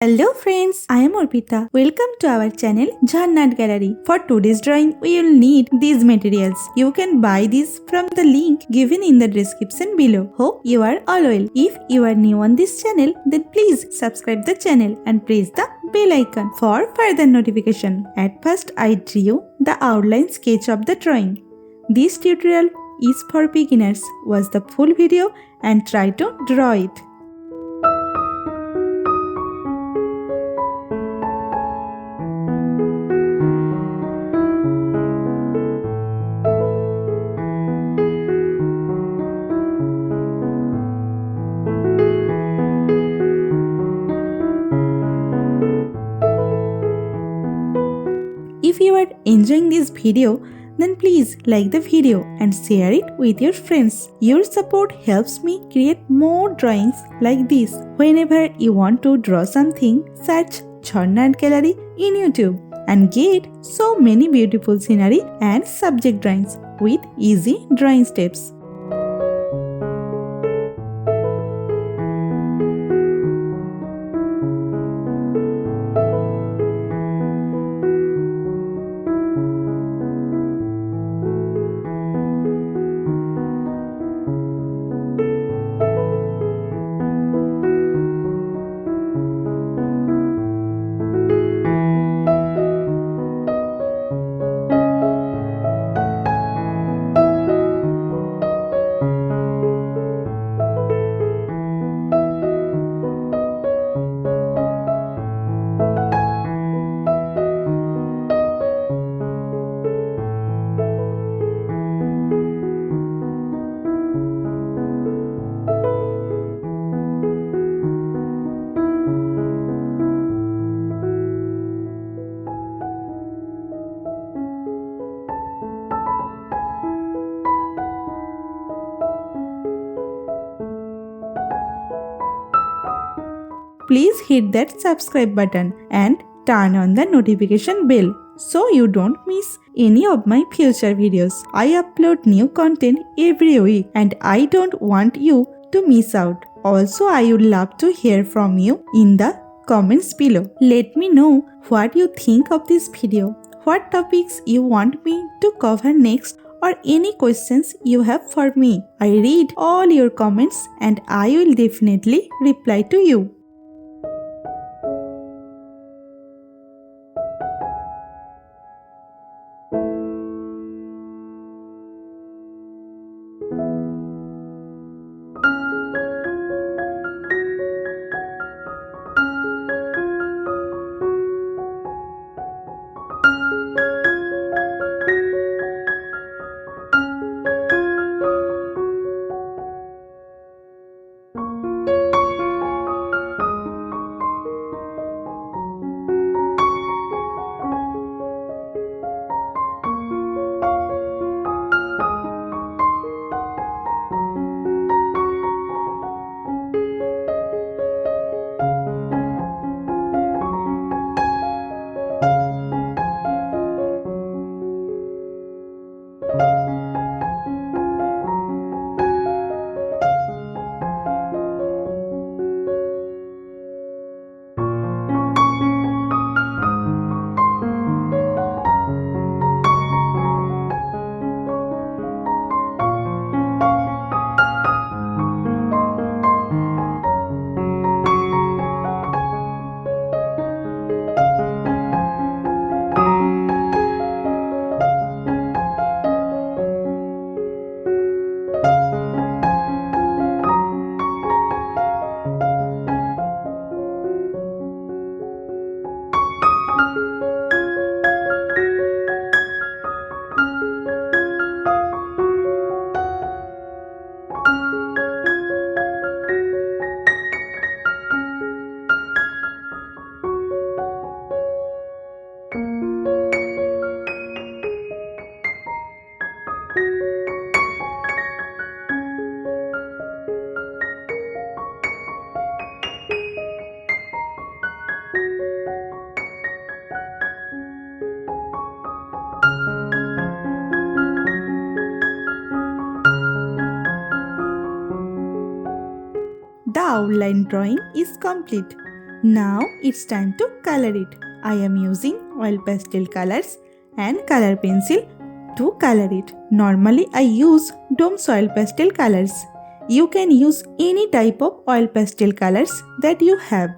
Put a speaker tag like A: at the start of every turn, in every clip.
A: Hello friends, I am Arpita. Welcome to our channel Jharna Gallery. For today's drawing, we will need these materials. You can buy these from the link given in the description below. Hope you are all well. If you are new on this channel, then please subscribe the channel and press the bell icon for further notification. At first, I drew the outline sketch of the drawing. This tutorial is for beginners. Watch the full video and try to draw it. If you are enjoying this video, then please like the video and share it with your friends. Your support helps me create more drawings like this. Whenever you want to draw something, search Jharna Gallery in YouTube and get so many beautiful scenery and subject drawings with easy drawing steps. Please hit that subscribe button and turn on the notification bell so you don't miss any of my future videos. I upload new content every week and I don't want you to miss out. Also, I would love to hear from you in the comments below. Let me know what you think of this video, what topics you want me to cover next, or any questions you have for me. I read all your comments and I will definitely reply to you. The outline drawing is complete. Now it's time to color it. I am using oil pastel colors and color pencil to color it. Normally I use Dome's oil pastel colors. You can use any type of oil pastel colors that you have.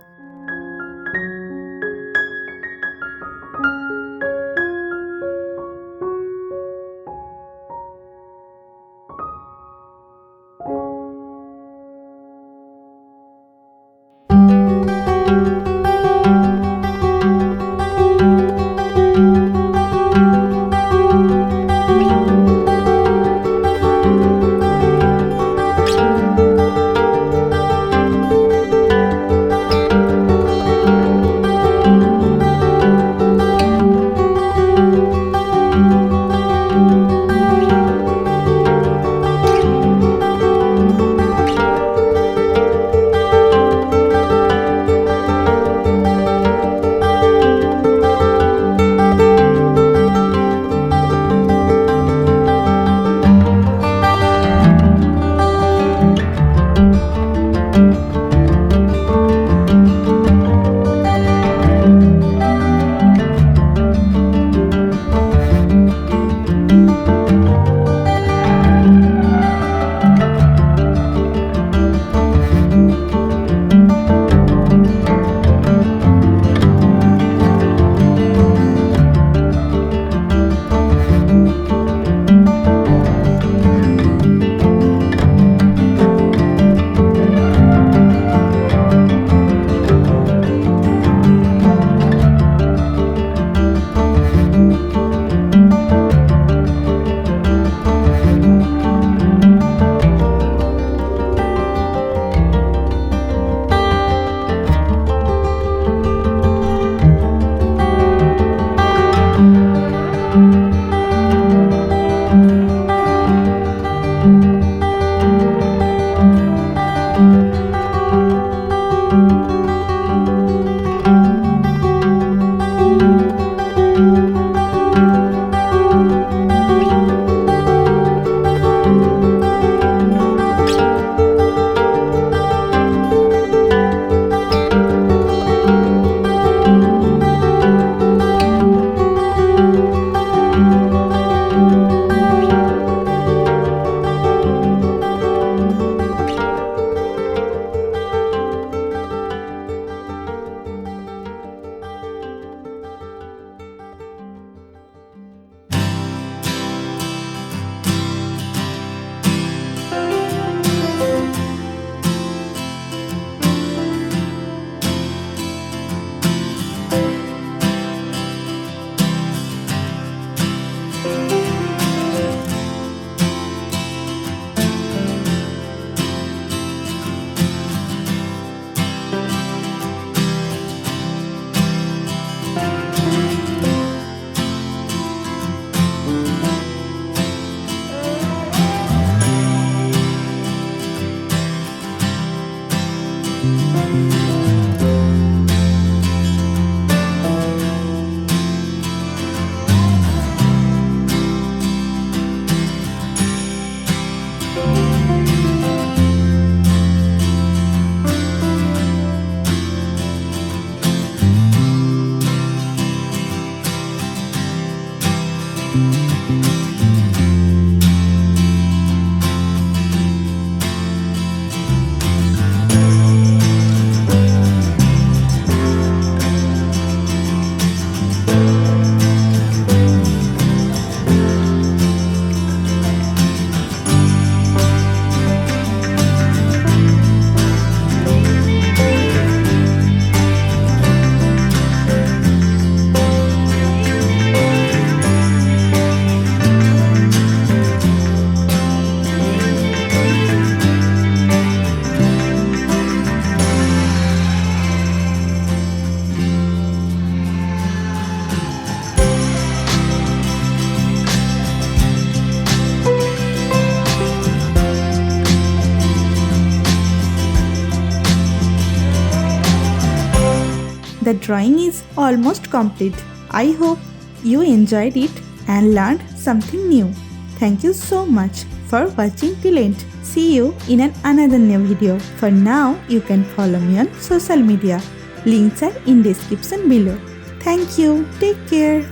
A: The drawing is almost complete. I hope you enjoyed it and learned something new. Thank you so much for watching till end. See you in another new video. For now, you can follow me on social media. Links are in description below. Thank you. Take care.